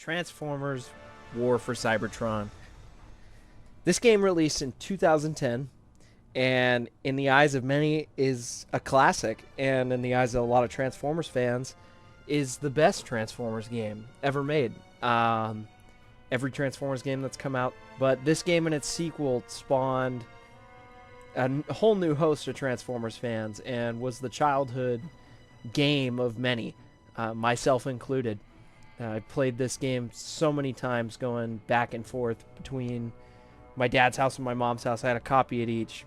Transformers War for Cybertron. This game released in 2010, and in the eyes of many is a classic, and in the eyes of a lot of Transformers fans is the best Transformers game ever made. Every Transformers game that's come out, but this game and its sequel spawned a whole new host of Transformers fans and was the childhood game of many, myself included. I played this game so many times, going back and forth between my dad's house and my mom's house. I had a copy at each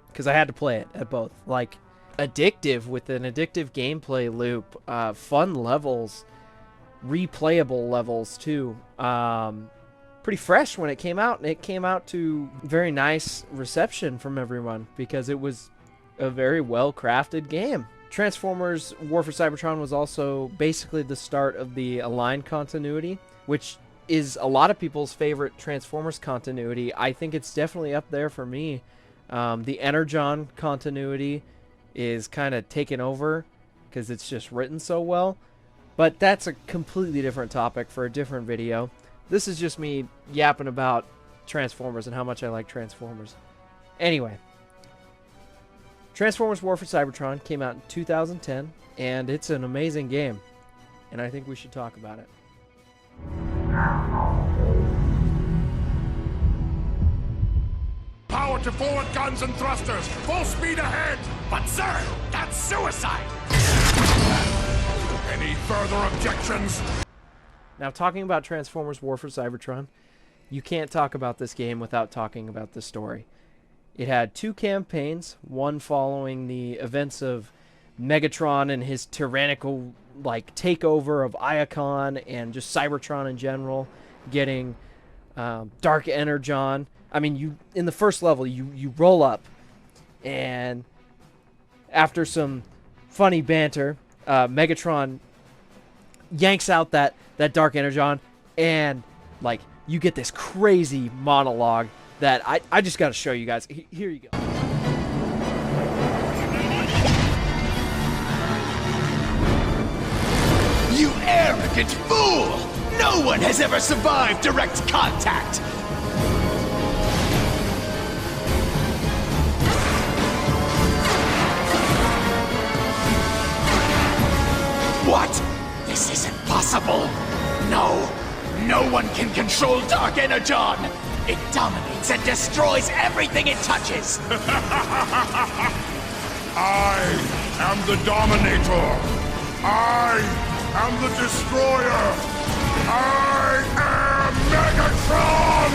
because I had to play it at both. Like, addictive, with an addictive gameplay loop, fun levels, replayable levels too. Pretty fresh when it came out, and it came out to very nice reception from everyone because it was a very well crafted game. Transformers War for Cybertron was also basically the start of the Aligned continuity, which is a lot of people's favorite Transformers continuity. I think it's definitely up there for me. The Energon continuity is kind of taken over because it's just written so well, but that's a completely different topic for a different video. This is just me yapping about Transformers and how much I like Transformers. Anyway, Transformers War for Cybertron came out in 2010, and it's an amazing game, and I think we should talk about it. Power to forward guns and thrusters! Full speed ahead! But sir, that's suicide! Any further objections? Now, talking about Transformers War for Cybertron, you can't talk about this game without talking about the story. It had two campaigns, one following the events of Megatron and his tyrannical, like, takeover of Iacon and just Cybertron in general, getting Dark Energon. I mean, you in the first level, you roll up, and after some funny banter, Megatron yanks out that Dark Energon, and, like, you get this crazy monologue that I just gotta show you guys. Here you go. You arrogant fool! No one has ever survived direct contact! What? This isn't possible! No one can control Dark Energon! It dominates and destroys everything it touches! I am the Dominator! I am the Destroyer! I am Megatron!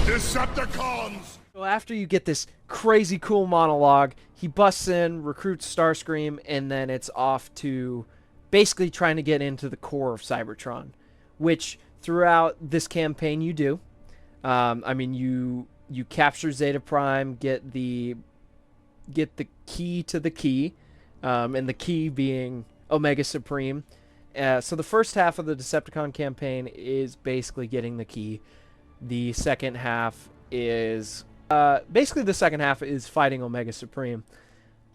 Decepticons! So after you get this crazy cool monologue, he busts in, recruits Starscream, and then it's off to basically trying to get into the core of Cybertron, which throughout this campaign you do. I mean, you capture Zeta Prime, get the key to the key, and the key being Omega Supreme. So the first half of the Decepticon campaign is basically getting the key. The second half is fighting Omega Supreme,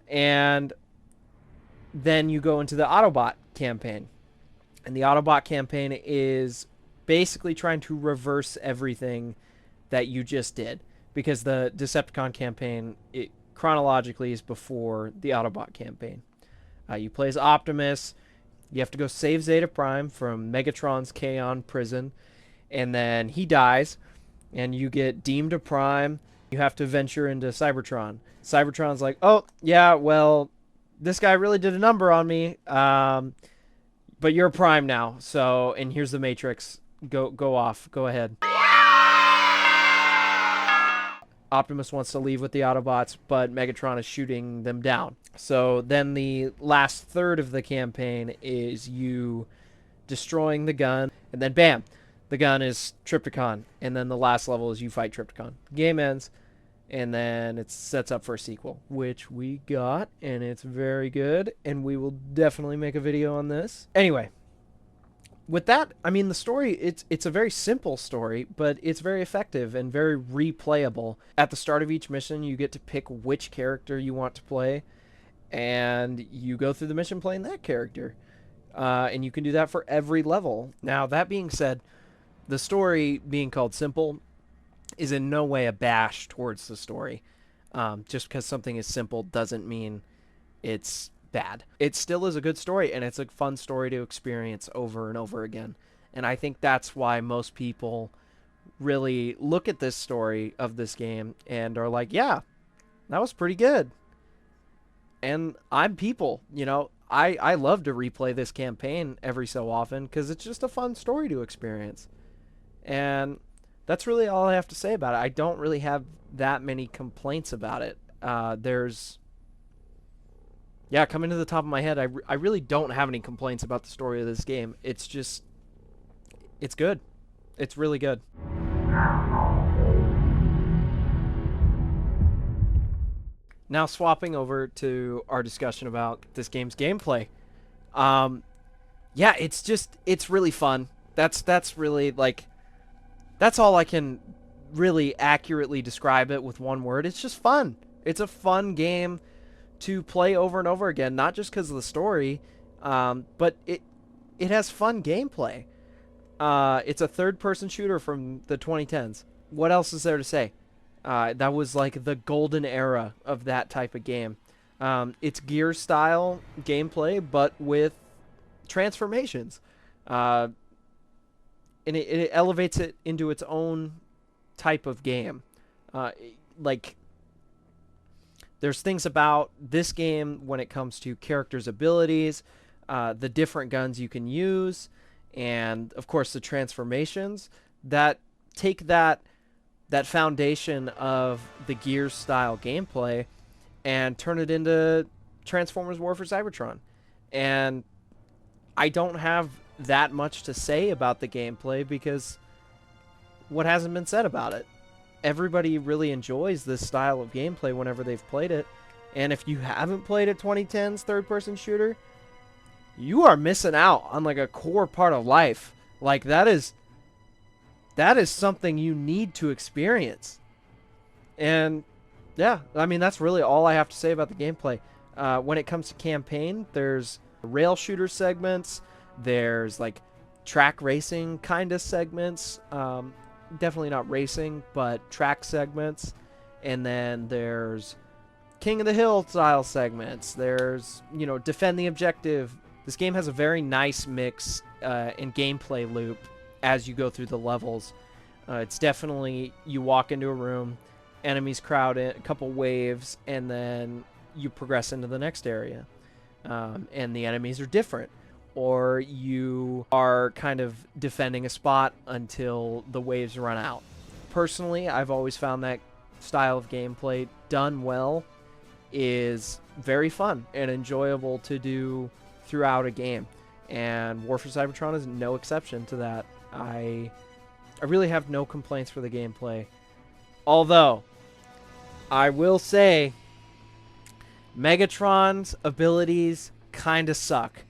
and then you go into the Autobot campaign, and the Autobot campaign is basically trying to reverse everything that you just did, because the Decepticon campaign, it chronologically is before the Autobot campaign. You play as Optimus. You have to go save Zeta Prime from Megatron's Kaon prison, and then he dies, and you get deemed a Prime. You have to venture into Cybertron. Cybertron's like, oh, yeah, well, this guy really did a number on me, but you're a Prime now, so, and here's the Matrix. Go off. Go ahead. Optimus wants to leave with the Autobots, but Megatron is shooting them down. So then the last third of the campaign is you destroying the gun, and then bam, the gun is Trypticon, and then the last level is you fight Trypticon. Game ends, and then it sets up for a sequel, which we got, and it's very good, and we will definitely make a video on this. Anyway, with that, I mean, the story, it's a very simple story, but it's very effective and very replayable. At the start of each mission, you get to pick which character you want to play, and you go through the mission playing that character. And you can do that for every level. Now, that being said, the story being called simple is in no way a bash towards the story. Just because something is simple doesn't mean it's bad. It still is a good story, and it's a fun story to experience over and over again. And I think that's why most people really look at this story of this game and are like, yeah, that was pretty good. And I'm people, you know, I love to replay this campaign every so often because it's just a fun story to experience. And that's really all I have to say about it. I don't really have that many complaints about it. Coming to the top of my head, I really don't have any complaints about the story of this game. It's just, it's good. It's really good. Now swapping over to our discussion about this game's gameplay. It's really fun. That's really, like, that's all I can really accurately describe it with one word. It's just fun. It's a fun game to play over and over again, not just because of the story, but it has fun gameplay. It's a third-person shooter from the 2010s. What else is there to say? That was like the golden era of that type of game. It's Gear-style gameplay, but with transformations. And it elevates it into its own type of game. There's things about this game when it comes to characters' abilities, the different guns you can use, and, of course, the transformations that take that foundation of the Gears-style gameplay and turn it into Transformers War for Cybertron. And I don't have that much to say about the gameplay because what hasn't been said about it? Everybody really enjoys this style of gameplay whenever they've played it. And if you haven't played a 2010s third-person shooter, you are missing out on, like, a core part of life. Like, that is something you need to experience. And yeah, I mean, that's really all I have to say about the gameplay. When it comes to campaign, there's rail shooter segments, there's like track racing kind of segments, definitely not racing, but track segments, and then there's King of the Hill style segments. There's, you know, defend the objective. This game has a very nice mix in gameplay loop as you go through the levels. It's definitely, you walk into a room, enemies crowd in, a couple waves, and then you progress into the next area. And the enemies are different. Or you are kind of defending a spot until the waves run out. Personally, I've always found that style of gameplay done well is very fun and enjoyable to do throughout a game. And War for Cybertron is no exception to that. I really have no complaints for the gameplay. Although, I will say, Megatron's abilities kind of suck.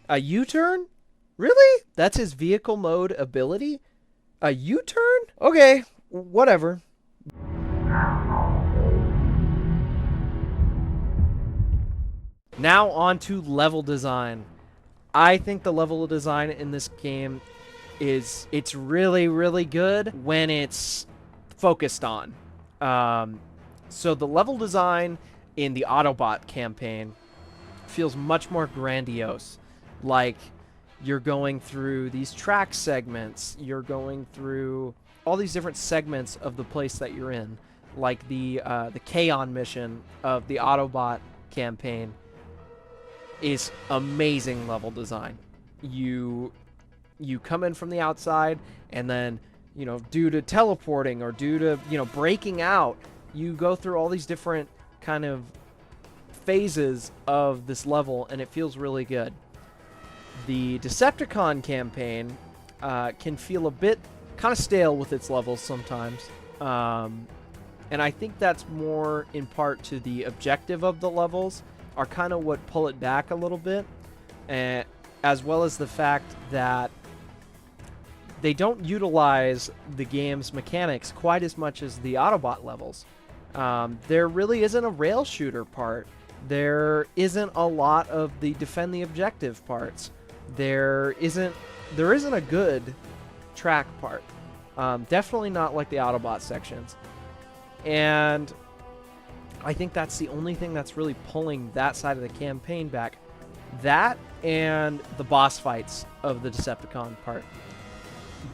A U-turn? Really? That's his vehicle mode ability? A U-turn? Okay, whatever. Now on to level design. I think the level design in this game it's really, really good when it's focused on. So the level design in the Autobot campaign feels much more grandiose. Like, you're going through these track segments, you're going through all these different segments of the place that you're in. Like the K-On! Mission of the Autobot campaign is amazing level design. You come in from the outside, and then, you know, due to teleporting or due to, you know, breaking out, you go through all these different kind of phases of this level, and it feels really good. The Decepticon campaign can feel a bit kind of stale with its levels sometimes. And I think that's more in part to the objective of the levels are kind of what pull it back a little bit, as well as the fact that they don't utilize the game's mechanics quite as much as the Autobot levels. There really isn't a rail shooter part. There isn't a lot of the defend the objective parts. There isn't a good track part. Definitely not like the Autobot sections. And I think that's the only thing that's really pulling that side of the campaign back. That and the boss fights of the Decepticon part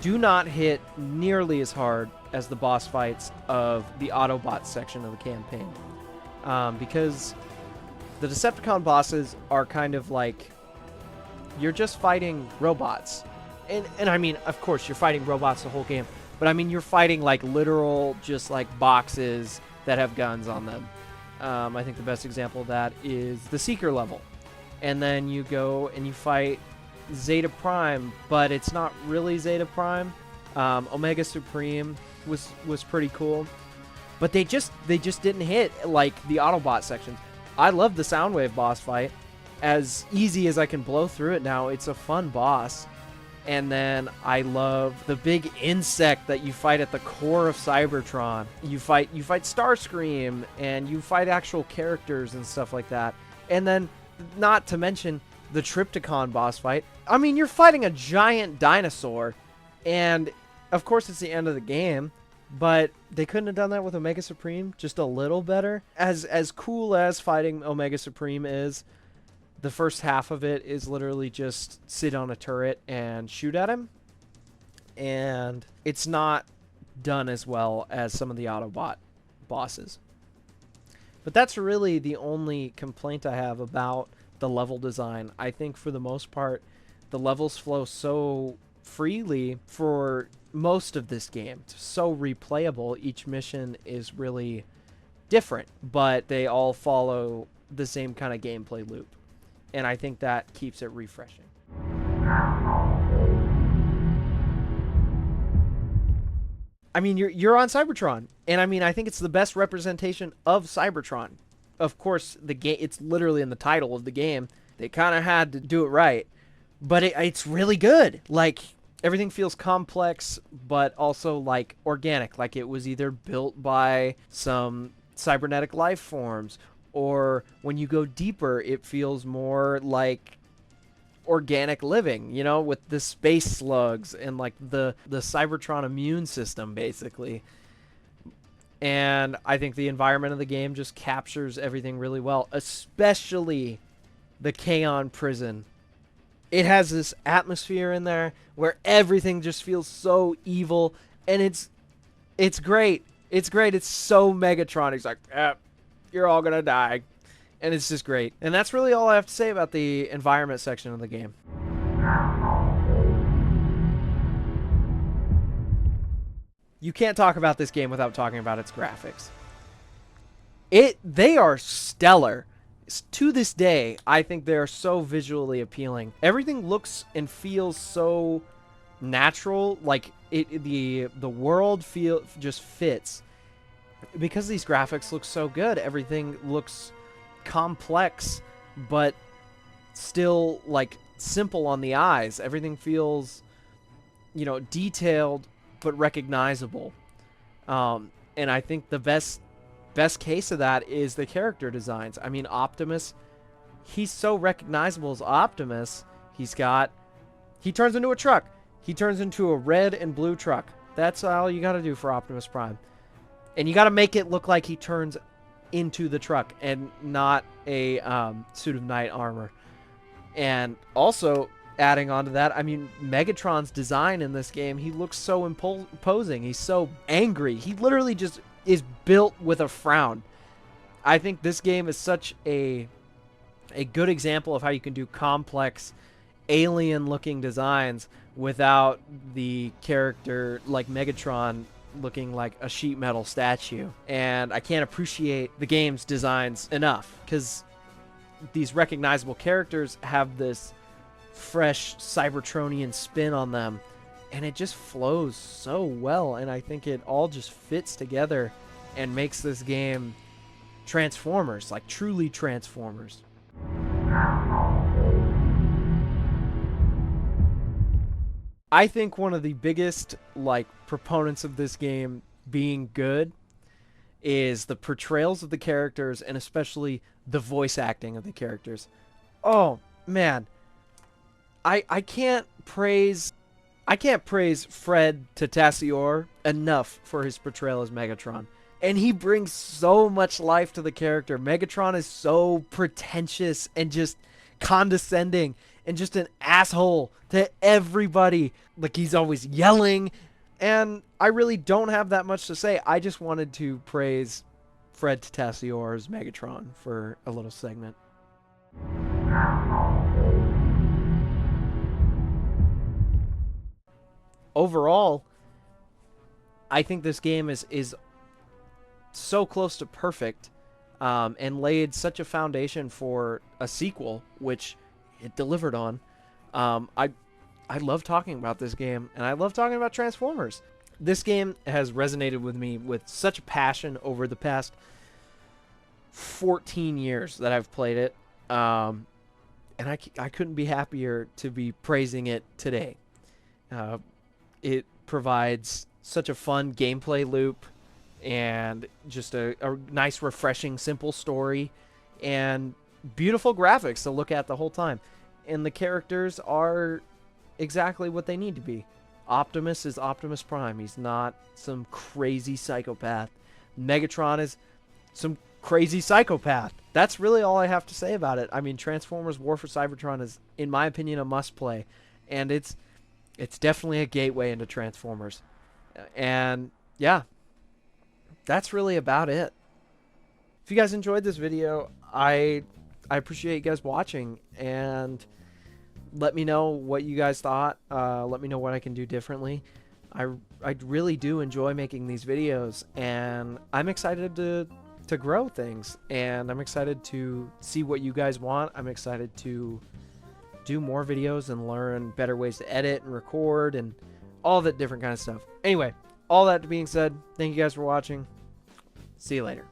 do not hit nearly as hard as the boss fights of the Autobot section of the campaign. Because the Decepticon bosses are kind of like, you're just fighting robots. And I mean, of course, you're fighting robots the whole game. But I mean, you're fighting like literal, just like boxes that have guns on them. I think the best example of that is the Seeker level. And then you go and you fight Zeta Prime, but it's not really Zeta Prime. Omega Supreme was pretty cool. But they just didn't hit like the Autobot sections. I love the Soundwave boss fight. As easy as I can blow through it now, it's a fun boss. And then I love the big insect that you fight at the core of Cybertron. You fight Starscream, and you fight actual characters and stuff like that. And then, not to mention, the Trypticon boss fight. I mean, you're fighting a giant dinosaur, and of course it's the end of the game, but they couldn't have done that with Omega Supreme just a little better. As cool as fighting Omega Supreme is, the first half of it is literally just sit on a turret and shoot at him. And it's not done as well as some of the Autobot bosses. But that's really the only complaint I have about the level design. I think for the most part, the levels flow so freely for most of this game. It's so replayable. Each mission is really different, but they all follow the same kind of gameplay loop. And I think that keeps it refreshing. I mean, you're on Cybertron, and I mean, I think it's the best representation of Cybertron. Of course, the game, it's literally in the title of the game. They kind of had to do it right, but it's really good. Like, everything feels complex, but also like organic. Like it was either built by some cybernetic life forms, or when you go deeper, it feels more like organic living, you know, with the space slugs and like the Cybertron immune system, basically. And I think the environment of the game just captures everything really well, especially the Kaon prison. It has this atmosphere in there where everything just feels so evil, and it's great. It's great. It's so Megatron. He's like, you're all gonna die. And it's just great. And that's really all I have to say about the environment section of the game. You can't talk about this game without talking about its graphics. They are stellar. To this day, I think they're so visually appealing. Everything looks and feels so natural, like the world just fits. Because these graphics look so good, everything looks complex, but still like simple on the eyes. Everything feels, you know, detailed but recognizable. And I think the best case of that is the character designs. I mean, Optimus, he's so recognizable as Optimus. He turns into a truck. He turns into a red and blue truck. That's all you got to do for Optimus Prime. And you got to make it look like he turns into the truck and not a suit of knight armor. And also, adding on to that, I mean, Megatron's design in this game, he looks so imposing. He's so angry. He literally just is built with a frown. I think this game is such a good example of how you can do complex, alien-looking designs without the character like Megatron looking like a sheet metal statue. And I can't appreciate the game's designs enough, because these recognizable characters have this fresh Cybertronian spin on them, and it just flows so well, and I think it all just fits together and makes this game Transformers, like truly Transformers. I think one of the biggest like proponents of this game being good is the portrayals of the characters, and especially the voice acting of the characters. Oh man, I can't praise Fred Tatasciore enough for his portrayal as Megatron. And he brings so much life to the character. Megatron is so pretentious and just condescending and just an asshole to everybody. Like, he's always yelling. And I really don't have that much to say. I just wanted to praise Fred Tatasciore's Megatron for a little segment. Overall, I think this game is so close to perfect, and laid such a foundation for a sequel, which it delivered on. I love talking about this game, and I love talking about Transformers. This game has resonated with me with such a passion over the past 14 years that I've played it, and I couldn't be happier to be praising it today. It provides such a fun gameplay loop and just a nice, refreshing, simple story and beautiful graphics to look at the whole time. And the characters are exactly what they need to be. Optimus is Optimus Prime. He's not some crazy psychopath. Megatron is some crazy psychopath. That's really all I have to say about it. I mean, Transformers War for Cybertron is, in my opinion, a must-play. And it's definitely a gateway into Transformers. And yeah, that's really about it. If you guys enjoyed this video, I appreciate you guys watching, and let me know what you guys thought. Let me know what I can do differently. I really do enjoy making these videos, and I'm excited to grow things, and I'm excited to see what you guys want. I'm excited to do more videos and learn better ways to edit and record and all that different kind of stuff. Anyway, all that being said, thank you guys for watching. See you later.